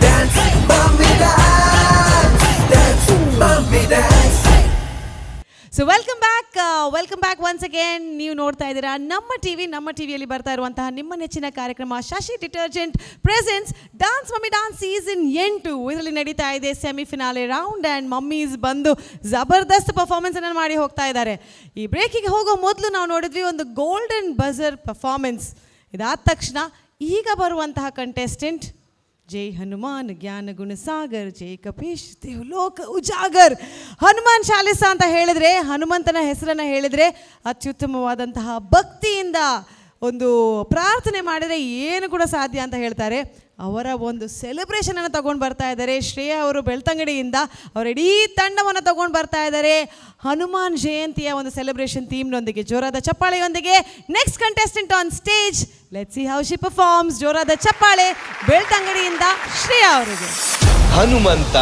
dance, mommy dance, dance, mommy dance. So welcome back once again. ನೀವು ನೋಡ್ತಾ ಇದ್ದೀರಾ ನಮ್ಮ ಟಿವಿಯಲ್ಲಿ ಬರ್ತಾ ಇರುವಂತಹ ನಿಮ್ಮ ನೆಚ್ಚಿನ ಕಾರ್ಯಕ್ರಮ Shashi detergent presents dance mummy dance season 8. ಇದರಲ್ಲಿ ನಡೀತಾ ಇದೆ ಸೆಮಿಫಿನಾಲೆ ರೌಂಡ್ ಆ್ಯಂಡ್ ಮಮ್ಮೀಸ್ ಬಂದು ಜಬರ್ದಸ್ತ್ ಪರ್ಫಾರ್ಮೆನ್ಸನ್ನು ಮಾಡಿ ಹೋಗ್ತಾ ಇದ್ದಾರೆ. ಈ ಬ್ರೇಕಿಗೆ ಹೋಗೋ ಮೊದಲು ನಾವು ನೋಡಿದ್ವಿ ಒಂದು ಗೋಲ್ಡನ್ ಬಜರ್ ಪರ್ಫಾರ್ಮೆನ್ಸ್. ಇದಾದ ತಕ್ಷಣ ಈಗ ಬರುವಂತಹ ಕಂಟೆಸ್ಟೆಂಟ್ ಜೈ ಹನುಮಾನ್ ಜ್ಞಾನ ಗುಣ ಸಾಗರ್, ಜೈ ಕಪೀಶ್ ದೇವಲೋಕ ಉಜಾಗರ್. ಹನುಮಾನ್ ಚಾಲಿಸ ಅಂತ ಹೇಳಿದ್ರೆ, ಹನುಮಂತನ ಹೆಸರನ್ನು ಹೇಳಿದರೆ ಅತ್ಯುತ್ತಮವಾದಂತಹ ಭಕ್ತಿಯಿಂದ ಒಂದು ಪ್ರಾರ್ಥನೆ ಮಾಡಿದರೆ ಏನು ಕೂಡ ಸಾಧ್ಯ ಅಂತ ಹೇಳ್ತಾರೆ. ಅವರ ಒಂದು ಸೆಲೆಬ್ರೇಷನನ್ನು ತಗೊಂಡು ಬರ್ತಾ ಇದ್ದಾರೆ. ಶ್ರೇಯಾ ಅವರು ಬೆಳ್ತಂಗಡಿಯಿಂದ ಅವರ ಇಡೀ ತಂಡವನ್ನು ತಗೊಂಡು ಬರ್ತಾ ಇದ್ದಾರೆ. ಹನುಮಾನ್ ಜಯಂತಿಯ ಒಂದು ಸೆಲೆಬ್ರೇಷನ್ ಥೀಮ್ನೊಂದಿಗೆ ಜೋರಾದ ಚಪ್ಪಾಳೆಯೊಂದಿಗೆ next contestant on stage. Let's see how she performs. ಜೋರಾದ ಚಪ್ಪಾಳೆ ಬೆಳ್ತಂಗಡಿಯಿಂದ ಶ್ರೇಯಾ ಅವರಿಗೆ. ಹನುಮಂತ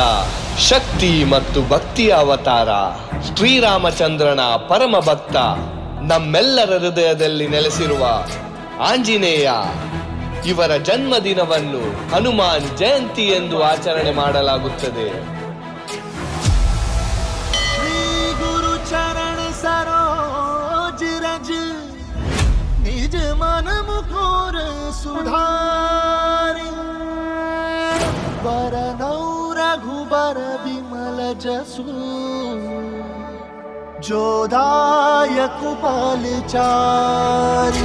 ಶಕ್ತಿ ಮತ್ತು ಭಕ್ತಿಯ ಅವತಾರ, ಶ್ರೀರಾಮಚಂದ್ರನ ಪರಮ ಭಕ್ತ, ನಮ್ಮೆಲ್ಲರ ಹೃದಯದಲ್ಲಿ ನೆಲೆಸಿರುವ ಆಂಜನೇಯ. ಇವರ ಜನ್ಮದಿನವನ್ನು ಹನುಮಾನ್ ಜಯಂತಿ ಎಂದು ಆಚರಣೆ ಮಾಡಲಾಗುತ್ತದೆ. ಶ್ರೀ ಗುರು ಚರಣ ಸರೋಜ ರಜ ನಿಜ ಮನ ಮುಖೋರ ಸುಧಾರಿ ವರನೌ ರಘುಬರ ವಿಮಲ ಜಸು जोदायक पालचारी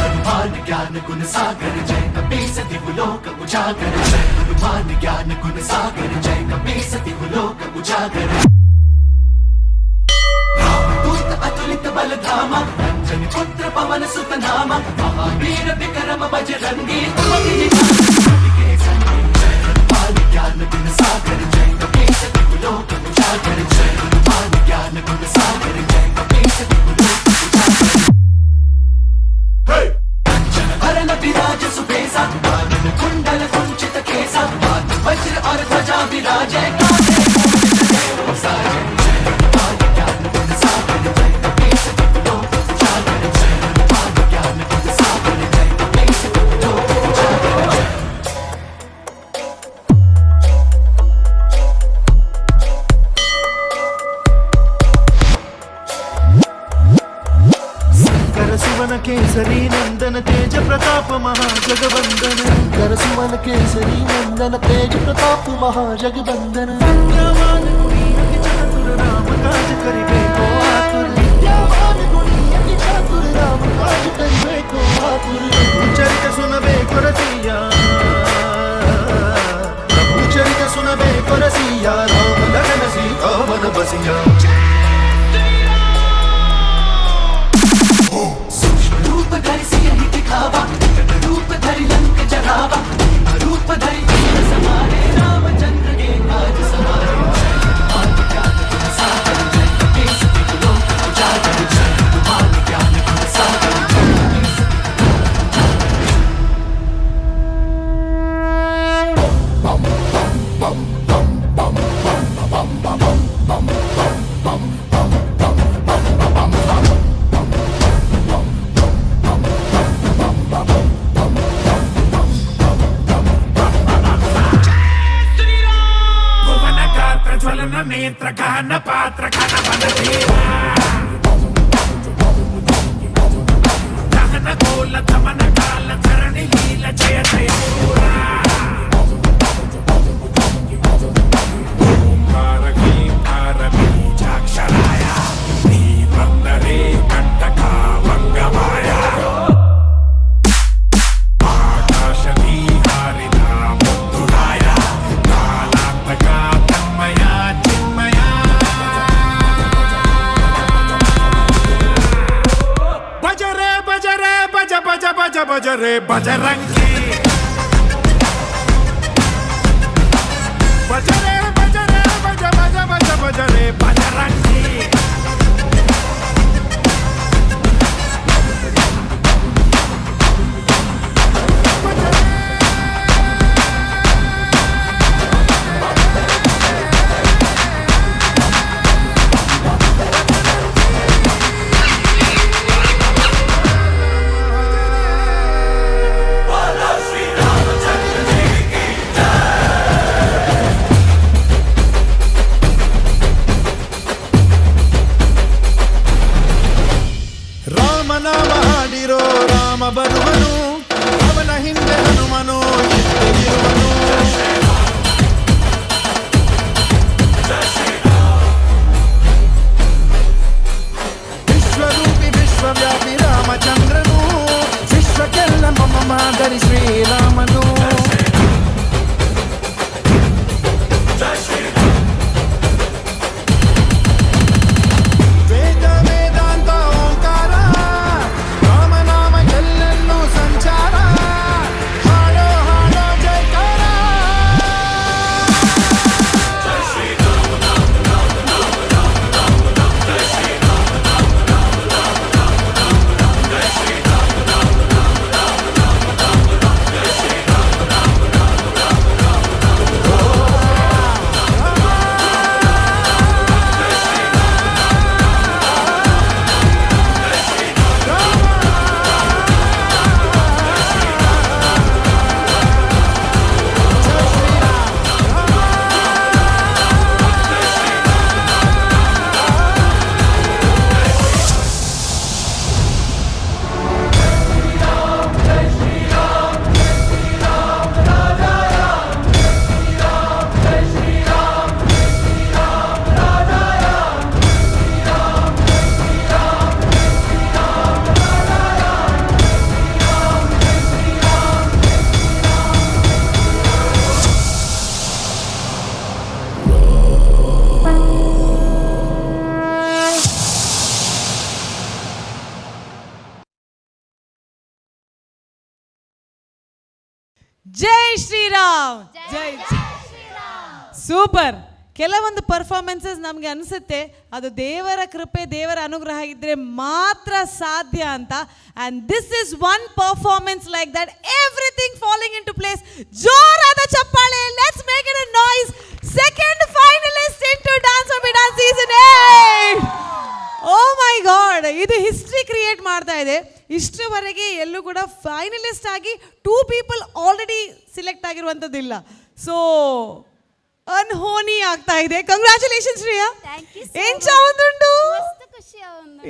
हनुमान ज्ञान गुण सागर जय कपीस दिवलोक उजागर. जय हनुमान ज्ञान गुण सागर जय कपीस दिवलोक उजागर. रामदूत अतुलित बल धामा, अंजनी पुत्र पवन सुत नामा, महावीर विक्रम बजरंगी तुम्हारी ज्ञान गुण सागर जय कपीस दिवलोक उजागर. जय हनुमान ज्ञान गुण सागर जय कपीस दिवलोक उजागर. कंचन भरण विराज सुबेसा, कानन कुंडल कुंचित केसा, हाथ वज्र और ध्वजा विराजे, कांधे मूंज जनेऊ साजे. जय हनुमान ज्ञान गुण सागर जय कपीस दिवलोक उजागर. जय हनुमान ज्ञान गुण सागर जय कपीस दिवलोक उजागर. सुवन केसरी नंदन तेज प्रताप महाजगवंदन. कर सुवन केसरी नंदन तेज प्रताप महाजगवंदन. विद्यावान गुणी अति चातुर राम काज करिबे को आतुर. विद्यावान गुणी अति चातुर राम काज करिबे को आतुर. चरित सुनबे को रसिया, प्रभु चरित सुनबे को रसिया, राम लगन सीता मन बसिया. धरि सिंह दिखावा, रूप धरि लंक जरावा, रूप धरि वीर समारे, रामचंद्र के काज सवारे. हनुमान ज्ञान गुण सागर जय कपीस दिवलोक उजागर. जय हनुमान ज्ञान गुण सागर जय कपीस नेत्र गान पात्र गान बन देवा, दहन गोल दमन काल धरणि लील जय जय पूरा. ओंकार ह्रींकार बीजाक्षराय धीमन्दरे कंटका वंगमाय. आकाश धीहारिना मुद्दुराय कालांतका तन्मया चिन्मया. बजरे बजरे बज बज बज बजरे बजरंगी. बजरे बजरे बज बज बज बजरे बजरंगी. ಬರುವನು ಅವನ ಹಿಂದೆ ಹನುಮನು ಇರುವನು. ವಿಶ್ವರೂಪಿ ವಿಶ್ವವ್ಯಾಪಿ ರಾಮಚಂದ್ರನು ವಿಶ್ವಕ್ಕೆಲ್ಲ ಮಮ ಮಾದರಿ ಶ್ರೀರಾಮನು. ವೇದ ವೇದಾಂತ ಓಂಕಾರ ರಾಮನಾಮ ಎಲ್ಲೆಲ್ಲೂ ಸಂಚಾರ ಹಾಡೋ ಹಾಡೋ ಜಯಕಾರ. ಜೈ ಶ್ರೀರಾಮ್. ಜೈ ಸೂಪರ್. ಕೆಲವೊಂದು ಪರ್ಫಾರ್ಮೆನ್ಸಸ್ ನಮಗೆ ಅನಿಸುತ್ತೆ ಅದು ದೇವರ ಕೃಪೆ ದೇವರ ಅನುಗ್ರಹ ಇದ್ರೆ ಮಾತ್ರ ಸಾಧ್ಯ ಅಂತ. And this is one performance like that, everything falling in to place. ಜೋರಾದ ಚಪ್ಪಾಳೆ. Let's make it a noise. Second finalist in to dance mummy dance season 8. Oh my god, ಇದು ಹಿಸ್ಟ್ರಿ ಕ್ರಿಯೇಟ್ ಮಾಡ್ತಾ ಇದೆ. ಇಷ್ಟರವರೆಗೆ ಎಲ್ಲೂ ಕೂಡ ಫೈನಲಿಸ್ಟ್ ಆಗಿ 2 people already select ಆಗಿರುವಂಥದ್ದಿಲ್ಲ. ಸೊ ಅನ್ಹೋನಿ ಆಗ್ತಾ ಇದೆ. ಕಂಗ್ರ್ಯಾಚುಲೇಷನ್ಸ್ ಶ್ರೇಯಾ. ಏನ್ ಚಾ ಒಂದುಂಡು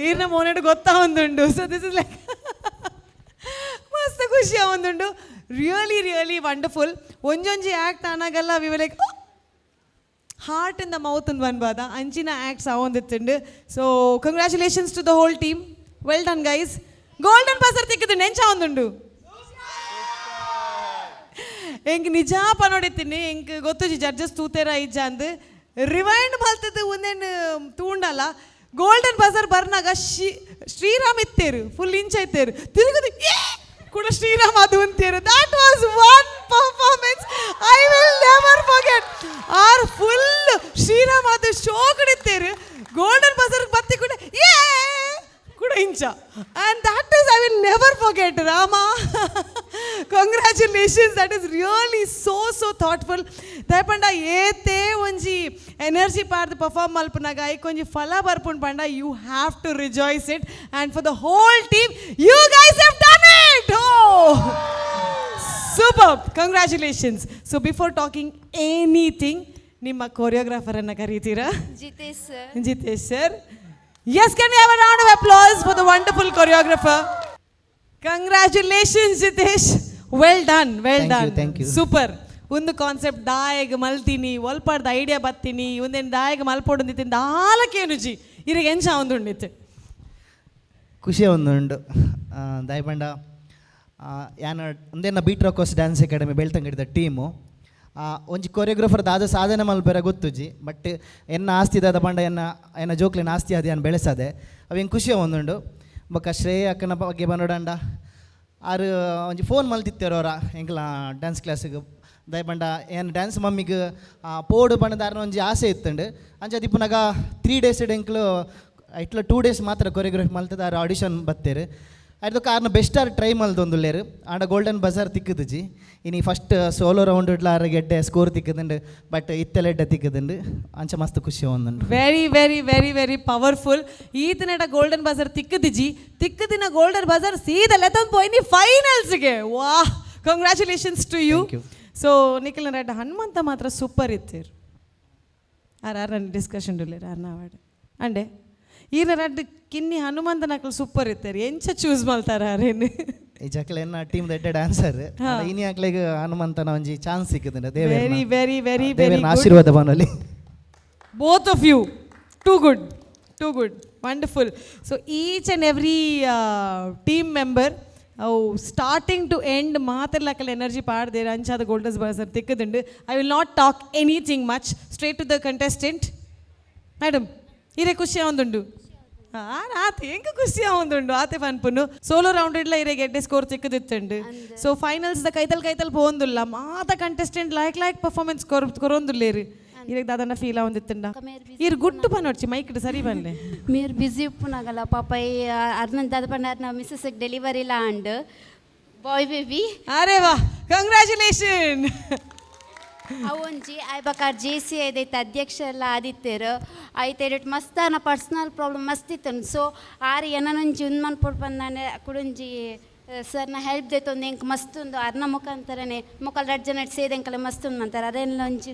ಈರ್ನ ಮೋನೆಡು ಗೊತ್ತಾ ಒಂದುಂಡು. ಸೊ ದಿಸ್ ಇಸ್ ಲೈಕ್ ಮಸ್ತ್ ಖುಷಿಯ ಒಂದುಂಡು. Really really wonderful. ಒಂಜೊಂಜಿ ಆ್ಯಕ್ಟ್ ಆನಾಗಲ್ಲ we will like heart in the mouth ಅಂತ ಅನ್ಬಾದ ಅಂಚಿನ ಆ್ಯಕ್ಟ್ಸ್ ಆವೊಂದಿತ್ತುಂಡು. So congratulations to the whole team. Well done guys. Golden buzzer ತಿಕ್ಕಿದ್ದು ನೆಂಚ ಒಂದುಂಡು. ಎಂಕ್ ನಿಜ ಪನೋಡಿತೀನಿ ಎಂಕ್ ಗೊತ್ತು ಜಡ್ಜಸ್ ತೂತೇರ ಇಜ್ಜ ಅಂದು ರಿವೈಂಡ್ ಮಲ್ತದ್ದು ಒಂದೇನು ತೂಂಡಲ್ಲ. ಗೋಲ್ಡನ್ ಬಜರ್ ಬರ್ನಾಗ ಶ್ರೀರಾಮ್ ಇತ್ತೇರು ಫುಲ್ ಇಂಚ ಇತ್ತೇರು ತಿರುಗುದು ಕೂಡ ಶ್ರೀರಾಮ್ ಅದು ಅಂತೀರು. That was one performance I will never forget. ಆರ್ ಫುಲ್ ಶ್ರೀರಾಮ್ ಅದು ಶೋ ಕಡಿತೇರು ಗೋಲ್ಡನ್ ಬಜರ್ ಬತ್ತಿ ಕೂಡ ಕೂಡ ಇಂಚ. And that is I will never forget. Rama congratulations. That is really so thoughtful. ದಯಪಂಡ ಏತೇ ಒಂಜಿ ಎನರ್ಜಿ ಪಾರ್ದು ಪರ್ಫಾರ್ಮ್ ಮಲ್ಪನಾಗ ಐಕೊಂಜಿ ಫಲ ಬರ್ಪುಂಡು ಪಂಡ you have to rejoice it. And for the whole team you guys have done it. Super. Congratulations. So before talking anything ನಿಮ್ಮ ಕೊರಿಯೋಗ್ರಾಫರನ್ನು ಕರೀತೀರಾ? Jitesh sir. Yes, can we have a round of applause for the wonderful choreographer? Congratulations, Jitesh. Well done, well done. Thank you. Super. ಒಂದು concept ದಾಯಗ ಮಲ್ತೀನಿ ಒಲ್ಪಾಡ್ದ idea ಬತ್ತೀನಿ ಒಂದೇನು ದಾಯಗ ಮಲ್ಪೊಡೊಂದಿತ್ತಿಂದ ಆಲಕೇನುಜಿ ಇರಿಗೆ ಎಂಚ ಒಂದುಂಡಿತ್ತು ಖುಷಿ ಒಂದುಂಡು ದಯಪಂಡ ಯಾನ ಒಂದೇನ beet ರಾಕೋಸ್ dance academy ಬೆಳ್ತಂಗಡಿದ team ಒಂಜಿ choreographer ದಾದ ಸಾಧನೆ ಮಲ್ಪೆರ ಗೊತ್ತುಜಿ. ಬಟ್ ಎನ್ನ ಆಸ್ತಿ ದಾದ ಪಂಡ ಎನ್ನ ಜೋಕ್ಲಿನ ಆಸ್ತಿ ಅದು ಏನು ಬೆಳೆಸದೆ ಅವೇನು ಖುಷಿ ಒಂದುಂಡು. ಬೊಕ್ಕ ಶ್ರೇಯ ಅಕ್ಕನ ಬಗ್ಗೆ ಬಂದೋಡಂಡ ಆರು ಒಂಜಿ ಫೋನ್ ಮಲ್ತಿತ್ತೇರು ಅವರ ಎಂಕ್ಲ ಡ್ಯಾನ್ಸ್ ಕ್ಲಾಸಿಗೆ ದಯಪಂಡ ಏನು ಡ್ಯಾನ್ಸ್ ಮಮ್ಮಿಗೆ ಪೋಡು ಬಣ್ಣದಾರನ ಒಂಜಿ ಆಸೆ ಇತ್ತುಂಡು ಅಂಚ ದಿಪ್ಪನಾಗ 3 days ಎಂಕ್ಲು ಇಟ್ಲ 2 days ಮಾತ್ರ ಕೊರಿಯೋಗ್ರಫಿ ಮಲ್ತದಾರು ಆಡಿಷನ್ ಬತ್ತೇರು. ಅದು ಕಾರಣ ಬೆಸ್ಟ್ ಆರ್ ಟ್ರೈ ಮಲ್ದೊಂದುಲ್ಲೇರು ಆಂಡ ಗೋಲ್ಡನ್ ಬಜಾರ್ ತಿಕ್ಕುದುಜಿ. ಇನಿ ಫಸ್ಟ್ ಸೋಲೋ ರೌಂಡ್ ಇಡ್ಲಾರ ಗೆಡ್ಡೆ ಸ್ಕೋರ್ ತಿಕ್ಕದುಂಡು ಬಟ್ ಇತ್ತೆಲೆಡ್ಡೆ ತಿಕ್ಕದುಂಡು ಅಂಚ ಮಸ್ತ್ ಖುಷಿ ಒಂದುಂಡು. Very very very very powerful. ಈತನೆಟ ಗೋಲ್ಡನ್ ಬಜಾರ್ ತಿಕ್ಕದಿಜಿ ತಿಕ್ಕದಿನ ಗೋಲ್ಡನ್ ಬಜಾರ್ ಸೀದೆಲೆತ್ತೊಂದು ಪೋಯ್ನಿ ಫೈನಲ್ಸ್ಗೆ. Wow, congratulations to you. So Nikhil ರೆಡ್ಡ ಹನುಮಂತ ಮಾತ್ರ ಸೂಪರ್ ಇತ್ತೀರು. ಆರ್ ಡಿಸ್ಕಷನ್ ಡುಲ್ಲೇರು ಅವಾರ್ಡ್ ಅಂಡೆ ಈನ ರೆಡ್ ಕಿನ್ನಿ ಹನುಮಂತ ನಕಲು ಸೂಪರ್ ಇತ್ತಾರೆ ಎಂಚ ಚೂಸ್ ಮಲ್ತಾರ ಅರೇನು ಈ ಜಕ್ಲೆ ಎನ್ನ ಟೀಮ್ ದೆಡ್ಡೆ ಡ್ಯಾನ್ಸರ್ ಇನಿ ಹಾಕ್ಲಿಗೆ ಹನುಮಂತನ ಒಂಜಿ ಚಾನ್ಸ್ ಸಿಕ್ಕಿದ್ರೆ ವೆರಿ ವೆರಿ ವೆರಿ ವೆರಿ ದೇವೇರ್ನ ಆಶೀರ್ವಾದ ಬನ್ನಲಿ. both of you, too good, wonderful. So each and every team member starting to end maatarlakal energy paadidere anchada golden buzzer tikkadundu. I will not talk anything much, straight to the contestant. Madam ire ಖುಷಿ ಆವೊಂದುಂಡು ಆತ ಎಂಕ ಖುಷಿ ಆವೊಂದುಂಡು ಆತೆ ಪನ್ಪುನು solo ರೌಂಡೆಡ್ಲ ಇರೆ ಗೆಡ್ಡೆ score ತಿಕ್ಕದಿತ್ತುಂಡು. So finals the ಕೈತಲ್ ಪೋಂದುಲ್ಲ ಮಾತ ಕಂಟೆಸ್ಟೆಂಟ್ ಲೈಕ್ ಪರ್ಫಾರ್ಮೆನ್ಸ್ ಕೊರೊಂದುಲ್ಲೇರು ಇರಕ್ ದಾದನ ಫೀಲ್ ಆವೊಂದಿತ್ತುಂಡ ಇರ್ ಗುಟ್ಟು ಪನೊಡ್ಚಿ ಮೈಕ್ ಸರಿ ಬನ್ಲೆ మీరు బిజీ ఉప్పునగల పాప అర్నం దదపండారు నా మిస్సెస్ డెలివరీ లాండ్ బాయ్ బేబీ ಅರೆ ವಾ ಕಂಗ್ರ್ಯಾಚುಲೇಷನ್. ಅವೊಂಜಿ ಐಬಕಾರ್ ಜೇಸಿ ಐದೈತೆ ಅಧ್ಯಕ್ಷರೆಲ್ಲ ಆದಿತ್ತೇರು ಐತೆ ಮಸ್ತ್ ಆನ ಪರ್ಸನಲ್ ಪ್ರಾಬ್ಲಮ್ ಮಸ್ತ್ ಇತ್ತು. ಸೊ ಆರು ಏನೊಂಜಿ ಉಂದು ಮನ್ಪೊಡು ಬಂದಾನೆ ಕುಡೊಂಜಿ ಸರ್ನ ಹೆಲ್ಪ್ ದೈತೊಂದು ಎಂಕ್ ಮಸ್ತ್ ಉಂದು ಅರ್ನ ಮುಖಾಂತರನೇ ಮುಖಲ್ ರಡ್ ಜನ ಸೇದಂಕಲೆ ಮಸ್ತ್ ಉಂದು ಅಂತಾರೆ ಅದೇನೆಲ್ಲ ಒಂಜಿ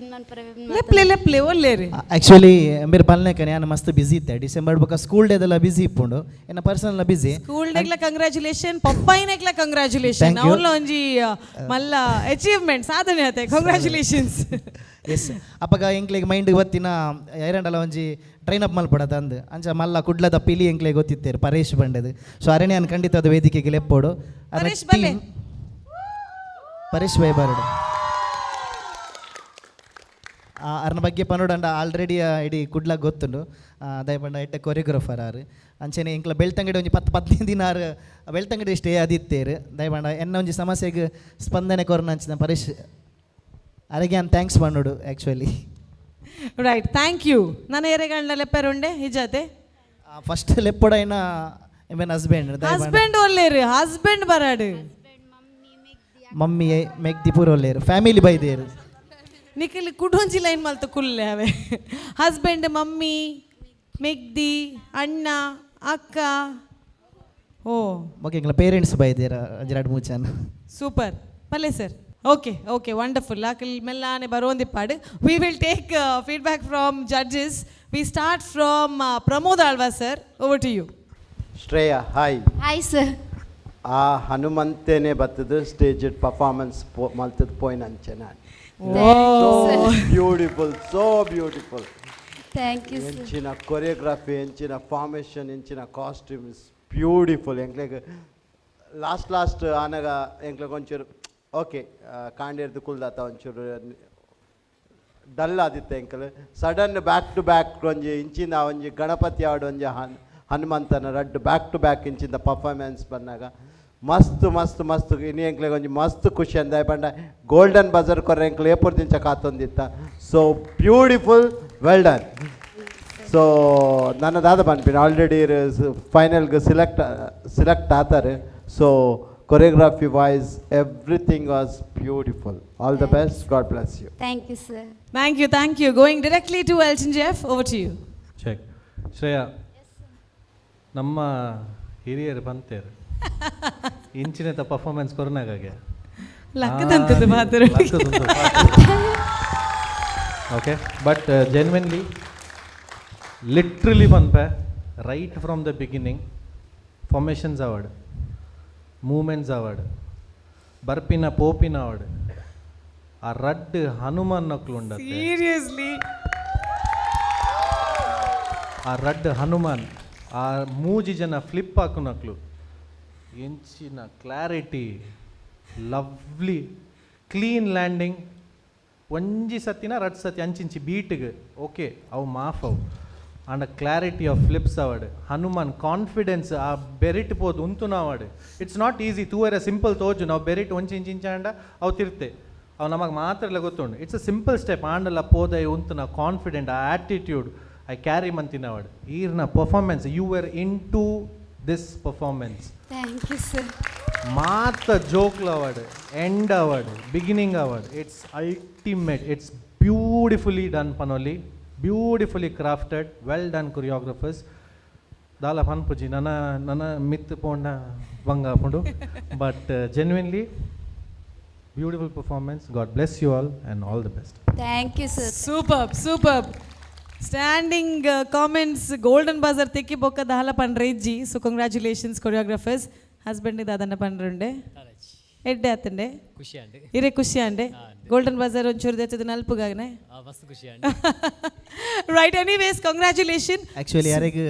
ಲೆಪ್ಲೆ ಒಲ್ಲೇರಿ. ಆಕ್ಚುಲಿ ಬೇರೆ ಪಲ್ನೇಕ ನಾನು ಮಸ್ತ್ ಬಿಸಿ ಇತ್ತೆ ಡಿಸೆಂಬರ್ ಬೊಕ ಸ್ಕೂಲ್ ಡೇದೆಲ್ಲ ಬಿಸಿ ಇಪ್ಪುಂಡು ಎನ್ನ ಪರ್ಸನಲ್ ಬಿಸಿ. ಸ್ಕೂಲ್ ಡೇಗ್ಲ ಕಂಗ್ರ್ಯಾಚುಲೇಷನ್ ಪಪ್ಪಾಯಿನೆಗ್ಲ ಕಂಗ್ರ್ಯಾಚುಲೇಷನ್ ಅವಳ ಒಂಜಿ ಮಲ್ಲ ಅಚೀವ್ಮೆಂಟ್ ಸಾಧನೆ ಆತೆ ಕಂಗ್ರ್ಯಾಚುಲೇಷನ್ಸ್. ಎಸ್ ಅಪ್ಪಗ ಎಂಕ್ಲೆಗ್ ಮೈಂಡ್ ಗೊತ್ತಿನ ಐರಂಡಲ ಒಂಜಿ ಟ್ರೈನ್ ಅಪ್ ಮಲ್ಪಡದ ಅಂದು ಅಂಚ ಮಲ್ಲ ಕುಡ್ಲದ ಪಿಲಿ ಎಂಕ್ಲೆ ಗೊತ್ತಿತ್ತೇರು ಪರೇಶ್ ಬಂಡದು. ಸೊ ಅರಣ್ಯನ ಖಂಡಿತವಾದ ವೇದಿಕೆಗೆ ಲೆಪ್ಪೋಡು ಪರೇಶ್ ಬೈ ಬರಡು ಅರ್ನ ಬಗ್ಗೆ ಪನೋಡಂಡ ಆಲ್ರೆಡಿ ಇಡೀ ಕುಡ್ಲಾಗ ಗೊತ್ತುಂಡು ದಯಪಂಡ ಎಟ್ಟೆ ಕೊರಿಯೋಗ್ರಾಫರ್ ಆರು ಅಂಚೆನೆ ಎಂಕ್ಲ ಬೆಳ್ತಂಗಡಿ ಒಂಜಿ 10-15 ದಿನ ಆರು ಬೆಳ್ತಂಗಡಿ ಸ್ಟೇ ಆದಿತ್ತೇರು ದಯಪಂಡ ಎನ್ನ ಒಂಜಿ ಸಮಸ್ಯೆಗೆ ಸ್ಪಂದನೆ ಕೊರನ ಅಂಚಿನ ಪರೇಶ್ ಅರೆಗೆ ಥ್ಯಾಂಕ್ಸ್ ಮಾಡೋಡು ಆ್ಯಕ್ಚುಲಿ. Right thank you. ನನ್ನ ಎರೆಗಳ್ನ ಲೆಪ್ಪರುಂಡೆ ಹಿಜಾತೆ ಫಸ್ಟ್ ಲೆಪ್ಪೊಡ ಏನ ಇವನ್ ಹಸ್ಬೆಂಡ್ ಒಲ್ಲೇರು ಹಸ್ಬೆಂಡ್ ಬರಾಡು ಮಮ್ಮಿ ಮೆಗ್ದಿ ಪೂರ ಒಲ್ಲೇರು ಫ್ಯಾಮಿಲಿ ಬೈದೇರು ನಿಖಿಲ್ ಕುಡೊಂಜಿ ಲೈನ್ ಮಲ್ತು ಕುಲ್ಲೆ ಅವೆ ಹಸ್ಬೆಂಡ್ ಮಮ್ಮಿ ಮೆಗ್ದಿ ಅಣ್ಣ ಅಕ್ಕ ಓ ಓಕೆ ಪೇರೆಂಟ್ಸ್ ಬೈದೇರ ಎರಡು ಮೂಚನ್ ಸೂಪರ್ ಪಲ್ಲೆ sir. Okay, wonderful. Lakil mellane barondippadu. We will take feedback from judges. We start from Pramod Alva sir. Over to you. Shreya, hi. Hi sir. ಆ ಹನುಮಂತನೇ ಬತ್ತದು stage performance ಮಲ್ತದ ಪೋಯಿನ ಅಂಚೆ ನಾನು. So beautiful. Thank you sir. ಎಂಚಿನ choreography ಎಂಚಿನ formation ಎಂಚಿನ costumes beautiful. ಎಂಕ್ಲೆಗ್ last ಆನಾಗ ಎಂಕ್ಲೆಗ್ ಒಂಚೂರು ಓಕೆ ಕಾಂಡಿರ್ದು ಕುಲ್ದಾತ ಒಂಚೂರು ಡಲ್ ಆದಿತ್ತು ಎಂಕಲ್ ಸಡನ್ ಬ್ಯಾಕ್ ಟು ಬ್ಯಾಕ್ ಒಂಜಿ ಇಂಚಿಂದ ಒಂಜಿ ಗಣಪತಿ ಆಡು ಒಂಜಿ ಹನುಮಂತನ ರಡ್ಡು ಬ್ಯಾಕ್ ಟು ಬ್ಯಾಕ್ ಇಂಚಿಂದ ಪರ್ಫಾರ್ಮೆನ್ಸ್ ಬಂದಾಗ ಮಸ್ತ್ ಇನ್ನು ಎಂಕ್ಲೆಗ್ ಒಂಜಿ ಮಸ್ತ್ ಖುಷಿ ಅಂದ ಪಂಡ ಗೋಲ್ಡನ್ ಬಜರ್ ಕೊರ್ರೆ ಎಂಕ್ಲೆ ಏಪುರ್ ದಿಂಚ ಕಾತೊಂದಿತ್ತ. So beautiful, well done. So ನನ್ನದಾದ ಪನ್ಪಿನ ಆಲ್ರೆಡಿ ಫೈನಲ್ಗೆ select ಆತಾರೆ. So choreography wise everything was beautiful. All the best, God bless you. Thank you sir. Thank you. Going directly to Elton Jeff, over to you. Check. Shreya, ನಮ್ಮ ಹಿರಿಯರು ಬಂತೇರು ಇಂಚಿನ performance ಕೊರೋನಾಗೆ ಲಕ್ಕದಂತದ್ದು ಮಾತ್ರ okay but genuinely literally ಬಂಪೆ right from the beginning formations award, moments award, ಬರ್ಪಿನ ಪೋಪಿನ award, ಆ ರಡ್ ಹನುಮಾನ್ ನಕ್ಲುಂಡ ಸೀರಿಯಸ್ಲಿ ಆ ರಡ್ ಹನುಮಾನ್ ಆ ಮೂಜಿ ಜನ ಫ್ಲಿಪ್ ಹಾಕು ನಕ್ಲು ಎಂಚಿನ ಕ್ಲಾರಿಟಿ, ಲವ್ಲಿ ಕ್ಲೀನ್ ಲ್ಯಾಂಡಿಂಗ್. ಒಂಜಿ ಸತಿನ ರಡ್ ಸತಿ ಅಂಚಿಂಚಿ ಬೀಟ್ಗೆ ಓಕೆ ಅವು ಮಾಫ್ ಅವು and clarity of flips award. Hanuman confidence ಆ ಬೆರಿಟ್ ಪೋದು ಉಂತು ನಾವಾಡ್. ಇಟ್ಸ್ ನಾಟ್ ಈಸಿ ತೂವರೆ ಸಿಂಪಲ್ ತೋಜು ನಾವು ಬೆರಿಟ್ ಒಂಚಿಂಚ ಅಂಡ ಅವು ತಿರ್ತೆ ಅವು ನಮಗೆ ಮಾತ್ರ ಎಲ್ಲ ಗೊತ್ತುಂಡು. ಇಟ್ಸ್ ಅ ಸಿಂಪಲ್ ಸ್ಟೆಪ್ ಆಂಡಲ್ಲ ಪೋದ ಉಂತು ನಾವು ಕಾನ್ಫಿಡೆಂಟ್ ಆ ಆ್ಯಟಿಟ್ಯೂಡ್ ಐ ಕ್ಯಾರಿ ಮಂತಿನ ಅವಾರ್ಡ್. ಈರ್ನ performance you were in to this performance. Thank you sir. ಮಾತ ಜೋಕ್ಲ್ award, end award, beginning award, it's ultimate. It's beautifully done ಪನೋಲಿ, beautifully crafted, well done choreographers. ದಾಲ ಪನ್ಪುಜಿ ನನ್ನ ಮಿತ್ ಪೋಂಡ ಬಂಗ ಪುಂಡು but genuinely beautiful performance. God bless you all and all the best. Thank you sir. Super standing comments golden buzzer ತೆಕ್ಕಿ ಬೊಕ್ಕ ದಾಲ ಪಂಡ್ರೆ ಇಜ್ಜಿ. So congratulations choreographers. హస్బెండ్ దాదన్న పండ్రుండే ఎడ్డే అత్తండే ಖುಷಿ ಅಂడి ಇರೇ ಖುಷಿ ಅಂಡೆ ಗೋಲ್ಡನ್ ಬಜಾರ್ ಒಂಚೂರು ತೆಚ್ಚದ ನಲ್ಪುಗಾಗನೆ ಮಸ್ತ್ ಖುಷಿ ಅಂಡಿ ರೈಟ್ ಎನಿವೇಸ್ ಕಂಗ್ರ್ಯಾಚುಲೇಷನ್ ಆ್ಯಕ್ಚುಲಿ ಯಾರಿಗೆ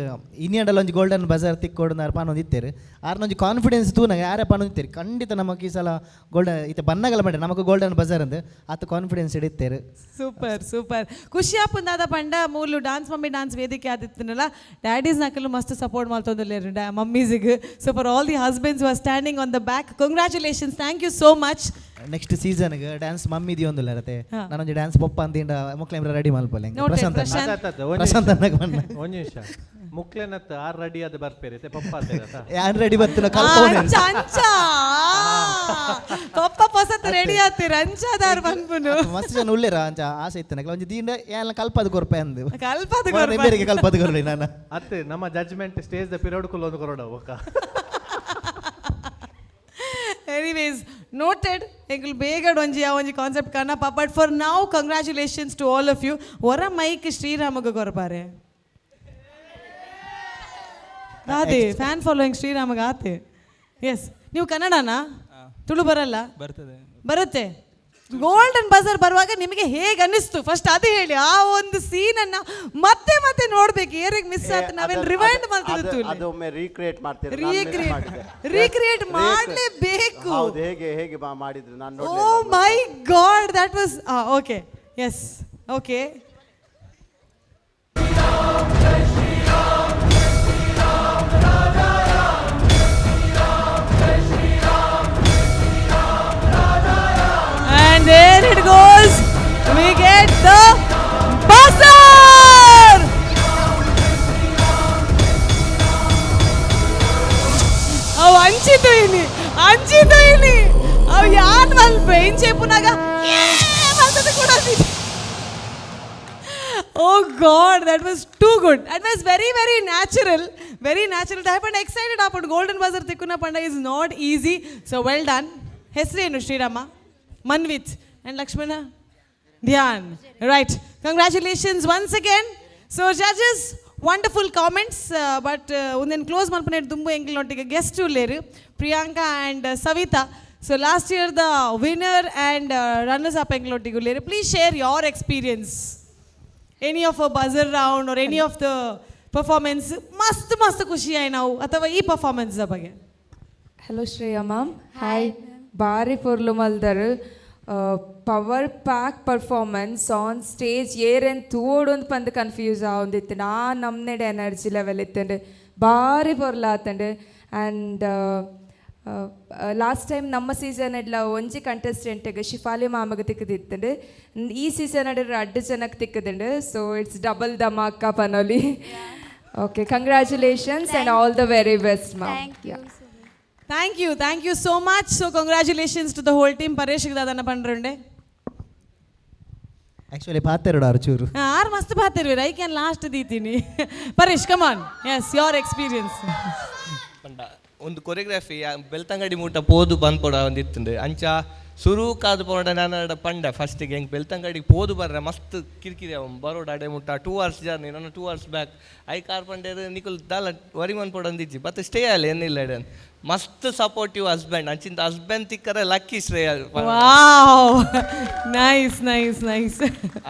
ಇನ್ನಿಯಂಡಲ್ಲ ಒಂಜಿ ಗೋಲ್ಡನ್ ಬಜಾರ್ ತಿಕ್ಕೊಡು ಪಾನೊಂದಿತ್ತೇರು ಆರ್ನೊಂಜಿ ಕಾನ್ಫಿಡೆನ್ಸ್ ತೂನಾಗ ಯಾರೇ ಪಾನೊಂದಿತ್ತೇರು ಖಂಡಿತ ನಮಗೆ ಈ ಸಲ ಗೋಲ್ಡನ್ ಇತ್ತೆ ಬನ್ನಗಲ ಮಾಡಿ ನಮಗೆ ಗೋಲ್ಡನ್ ಬಜಾರ್ ಅಂದು ಆತ ಕಾನ್ಫಿಡೆನ್ಸ್ ಇಡಿತ್ತೇರು ಸೂಪರ್ ಸೂಪರ್ ಖುಷಿ ಆಪುಂದಾದ ಪಂಡ ಮೂಲು ಡಾನ್ಸ್ ಮಮ್ಮಿ ಡಾನ್ಸ್ ವೇದಿಕೆ ಆದಿತ್ತನಲ್ಲ ಡ್ಯಾಡೀಸ್ ನಾಕಲು ಮಸ್ತ್ ಸಪೋರ್ಟ್ ಮಾಡ್ತೊಂದಿಲ್ಲೇರು ಮಮ್ಮೀಸಿಗೆ so for all the husbands are standing on the back congratulations thank you so much next ಸೀಸನ್ಗೆ ಡ್ಯಾನ್ಸ್ ಮಮ್ಮಿದಿ ಒಂದಿಲ್ಲ ಇರತ್ತೆ ನಾನೊಂದು ಡ್ಯಾನ್ಸ್ ಪಪ್ಪ ಅಂದಿಂದ ಮಕ್ಳು ರೆಡಿ ಮಲ್ಪಲ್ಲ ಪ್ರಶಾಂತ್ ಅನ್ನಕ್ಕೆ ಬಣ್ಣ ಒಂದು ನಿಮಿಷ ಮುಕ್ಲೆನತ್ತ ಆರ್ ರೆಡಿ ಅದು ಬರ್ಪೇರಿ ಪಪ್ಪ ಅಂತ ಯಾನ್ ರೆಡಿ ಬರ್ತಿಲ್ಲ ಪಪ್ಪ ಪಸತ್ ರೆಡಿ ಆತೀರ ಅಂಚಾದಾರ್ ಬಂದ್ಬುನು ಮಸ್ತ್ ಜನ ಉಳ್ಳೇರ ಅಂಚ ಆಸೆ ಇತ್ತನಕ್ಕೆ ಒಂಜಿ ದೀಂಡ ಯಾನ್ ಕಲ್ಪದ ಕೊರ್ಪೆ ಅಂದು ಕಲ್ಪದ ಬೇರೆಗೆ ಕಲ್ಪದ ಕೊರ್ಲಿ ನಾನು ಅತ್ತೆ ನಮ್ಮ ಜಡ್ಜ್ಮೆಂಟ್ ಸ್ಟೇಜ್ ದ ಪಿರಿಯಡ್ ಕುಲ್ಲ ಒಂದು ಕೊರೋಡ ಒಕ್ಕ Anyways, noted. Engul bega onji concept karna pa. But for now, congratulations to all of you. Vora mic Sri Ramaga korpare. Ade fan following Sri Ramaga ate. Yes. ನೀವು ಕನ್ನಡನಾ? ತುಳು ಬರಲ್ಲ? ಬರುತ್ತೆ. Golden Bazaar ಬರುವಾಗ ನಿಮಗೆ ಹೇಗೆ ಅನ್ನಿಸ್ತು first ಅದು ಹೇಳಿ. ಆ ಒಂದು ಸೀನ್ ಅನ್ನ ಮತ್ತೆ ಮತ್ತೆ ನೋಡ್ಬೇಕು. ಏರಿಗೆ ಮಿಸ್ ಆಯ್ತು ನಾವೇನು ರಿವೈಂಡ್ ಮಾಡ್ತಿದ್ದು ಅದು ಒಮ್ಮೆ ರೀಕ್ರಿಯೇಟ್ ಮಾಡ್ತೀರಾ? ರೀಕ್ರಿಯೇಟ್ ಮಾಡಲೇಬೇಕು. ಹೌದು, ಹೇಗೆ ಮಾಡಿದ್ರು ನಾನು ನೋಡಿ. Oh my god, that was okay. Yes, okay. And there it goes. We get the buzzer. ಅವ್ ಅಂಚಿತು ಇಲ್ಲಿ ಅವ್ ಯಾನ್ ಮಲ್ಪೆ ಇಂಚೆಪುನಾಗ ಮಲ್ತದ ಕೂಡ. Oh God, that was too good. That was very, very natural. Very natural. I am excited about Golden Buzzer Tikkuna Panda is not easy. So well done. Hesrenu Srirama, Manvit and Lakshmana Dhyan. Right. Congratulations once again. So judges, wonderful comments. But unden close malpanet dumbu enkel nottige guest leru Priyanka and Savita. So last year the winner and runners up enkel nottige leru. Please share your experience. Any of a buzzer round or any of the performance mast ಖುಷಿ ಆಯ್ನಾವು ಅಥವಾ ಈ performance ಬಗ್ಗೆ. Hello Shreya ma'am, hi. ಭಾರಿ ಪೊರ್ಲು ಮಲ್ದರು power pack performance on stage ಏರೇನು ತೋಡೊಂದು ಪಂದು ಕನ್ಫ್ಯೂಸ್ ಆವೊಂದಿತ್ತು. ನಾ ನಮ್ಮನೆಡೆ ಎನರ್ಜಿ ಲೆವೆಲ್ ಇತ್ತಂಡು ಭಾರಿ ಪೊರ್ಲು ಆತಂಡು. ಆ್ಯಂಡ್ ಲಾಸ್ಟ್ ಟೈಮ್ ನಮ್ಮ ಸೀಸನ್ ಎಡ್ಲ ಒಂಜಿ ಕಂಟೆಸ್ಟೆಂಟ್ಗೆ ಶಿಫಾಲಿ ಮಾಮಗ ತಿಕ್ಕದಿತ್ತಂಡು. ಈ ಸೀಸನ್ ಅಡ್ರ ಅಡ್ಡು ಜನಕ್ಕೆ ತಿಕ್ಕದುಂಡು. ಸೊ ಇಟ್ಸ್ ಡಬಲ್ ಧಮಾಕ ಪನೋಲಿ. Okay, congratulations and all the very best ma'am. Thank you so much. So congratulations to the whole team. Paresh dadana pandrunde. Actually ಪಾತೆರಡು ಚೂರು ಆರು ಮಸ್ತ್ ಪಾತಿರ್ವಿ. ಐ ಕ್ಯಾನ್ ಲಾಸ್ಟ್ ದೀತೀನಿ. Paresh come on. Yes, your experience. ಒಂದು choreography Belthangady ಮೂಟ ಪೋದು ಬಂದ್ಪಡ ಒಂದಿತ್ತಂದು ಅಂಚ ಸುರು ಕಾದು ಪೋಡ ನಾನು ಪಂಡ ಫಸ್ಟಿಗೆ ಹೆಂಗೆ ಬೆಳ್ತಂಗಡಿಗೆ ಪೋದು ಬರ್ರೆ ಮಸ್ತ್ ಕಿರಿಕಿರಿ ಅವ ಬರೋಡ ಅಡೆ ಮುಟ್ಟ 2 hours ಜರ್ನಿ. ನಾನು 2 hours ಬ್ಯಾಕ್ ಐ ಕಾರ್ ಪಂಡೇರು ನಿಕುಲ್ ದಾಲ ವರಿ ಮನ್ಪೋಡ ಅಂದಿಜ್ಜಿ ಬಟ್ ಸ್ಟೇ ಅಲ್ಲಿ ಏನಿಲ್ಲ ಇಡನ್ ಮಸ್ತ್ ಸಪೋರ್ಟಿವ್ ಹಸ್ಬೆಂಡ್ ಅಂಚಿಂದ ಹಸ್ಬೆಂಡ್ ತಿಕ್ಕರೆ lucky Shreya. Wow, nice nice nice.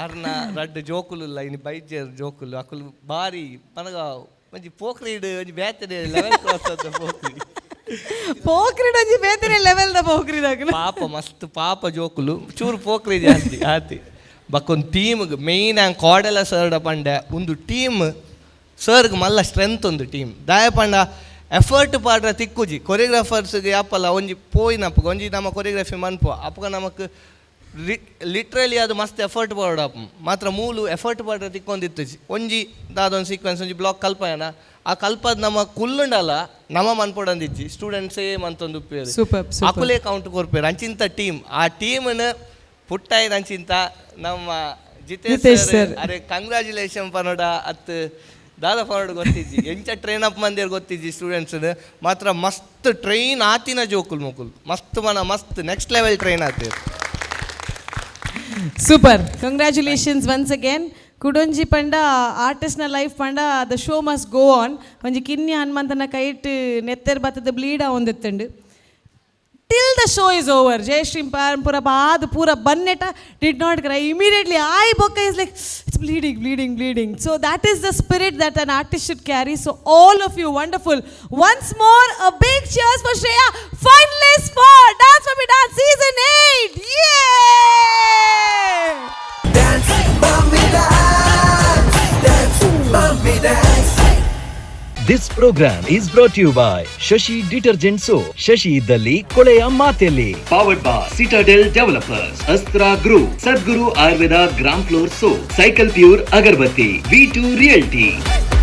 ಅರ್ನ ರಡ್ಡು ಜೋಕುಲು ಇಲ್ಲ ಇನ್ನು ಬೈಜರ್ ಜೋಕುಲು ಅಕುಲು ಬಾರಿ ಪನಗ ಒಂಜಿ ಪೋಕ್ರೀಡ್ ಒಂಜಿ ಬೇತನೆ ಲೆವೆಲ್ ಕ್ರಾಸ್ ಆದ ಪೋಕ್ರೀಡ್ ಒಂಜಿ ಬೇತನೆ ಲೆವೆಲ್ ದ ಪೋಕ್ರೀಡ್ ಆಗಲು ಪಾಪ ಮಸ್ತ್ ಪಾಪ ಜೋಕುಲು ಚೂರು ಪೋಕ್ರಿ ಜಾಸ್ತಿ ಆತಿ ಬಕ್ಕೊಂದು ಟೀಮ್ಗೆ ಮೇಯ್ನ್ ಹಂಗೆ ಕಾಡೆಲ್ಲ ಸರ್ಡ ಪಂಡೆ ಒಂದು ಟೀಮ್ ಸರ್ಗೆ ಮಲ್ಲ ಸ್ಟ್ರೆಂತ್ ಒಂದು ಟೀಮ್ ದಾಯ ಪಂಡ ಎಫರ್ಟ್ ಪಾಡ್ರ ತಿಕ್ಕುಜಿ ಕೊರಿಯೋಗ್ರಾಫರ್ಸ್ಗೆ ಅಪ್ಪಲ್ಲ ಒಂಜಿ ಪೋಯಿನಪ್ಪ ಒಂಜಿ ನಮ್ಮ ಕೊರಿಯೋಗ್ರಫಿ ಮನ್ಪು ಅಪ್ಪಗ ನಮಕ್ ಲಿಟ್ರಲಿ ಅದು ಮಸ್ತ್ ಎಫರ್ಟ್ ಪಾಡಪ್ಪ ಮಾತ್ರ ಮೂಲು ಎಫರ್ಟ್ ಪಾಡ್ರ ತಿಕ್ಕೊಂದಿತ್ತು ಒಂಜಿ ದಾದೊಂದು ಸೀಕ್ವೆನ್ಸ್ ಒಂಜಿ ಬ್ಲಾಕ್ ಕಲ್ಪನ ಆ ಕಲ್ಪದ ನಮ್ಮ ಕುಲ್ಲುಂಡಲ್ಲ ನಮ್ಮ ಮನ್ಪೊಡಂದಿಜ್ಜಿ ಸ್ಟೂಡೆಂಟ್ಸ್ ಸೇಮ್ ಅಂತೊಂದು ಉಪ್ಪೇರು ಅಕುಲೇ ಕೌಂಟ್ ಕೊರ್ಪೇರು ಅಂಚಿಂತ ಟೀಮ್. ಆ ಟೀಮನ್ನ ಪುಟ್ಟಾಯ್ದು ಅಂಚಿಂತ ನಮ್ಮ ಜಿತೇಶ್ ಸರ್ ಅರೆ ಕಂಗ್ರ್ಯಾಚುಲೇಷನ್ ಪನೋಡ ಅತ್ತು ದಾದ ಪನೋಡ್ ಗೊತ್ತಿಜ್ಜಿ ಎಂಚ ಟ್ರೈನ್ ಅಪ್ ಮಂದಿರ್ ಗೊತ್ತಿಜ್ಜಿ ಸ್ಟೂಡೆಂಟ್ಸ್ ಮಾತ್ರ ಮಸ್ತ್ ಟ್ರೈನ್ ಆತಿನ ಜೋಕುಲ್ ಮುಕುಲ್ ಮಸ್ತ್ ಮನ ಮಸ್ತ್ ನೆಕ್ಸ್ಟ್ ಲೆವೆಲ್ ಟ್ರೈನ್ ಆತೀರ್. Super. Congratulations once again. ಕುಡೊಂಜಿ ಪಂಡ ಆರ್ಟಿಸ್ಟ್ನ ಲೈಫ್ ಪಂಡ the show must go on ಒಂಜಿ ಕಿನ್ನಿ ಹನುಮಂತನ ಕೈಟ್ ನೆತ್ತೆರ್ ಬತ್ತದ ಬ್ಲೀಡ್ ಆವೊಂದಿತ್ತಂಡು till the show is over. Jay Shri Pura baad pura banneta did not cry. Immediately eye bokka is like it's bleeding. So that is the spirit that an artist should carry. So all of you wonderful. Once more a big cheers for Shreya, finalist for Dance Mummy Dance season 8. Yay! Dance, Mummy dance. This program is brought to you by Shashi Detergent Soap. Shashi Idalli Koleya Mateli. Powered by Citadel Developers, Astra Group, Sadguru Ayurveda Gram Floor Soap, Cycle Pure Agarbatti, V2 Realty.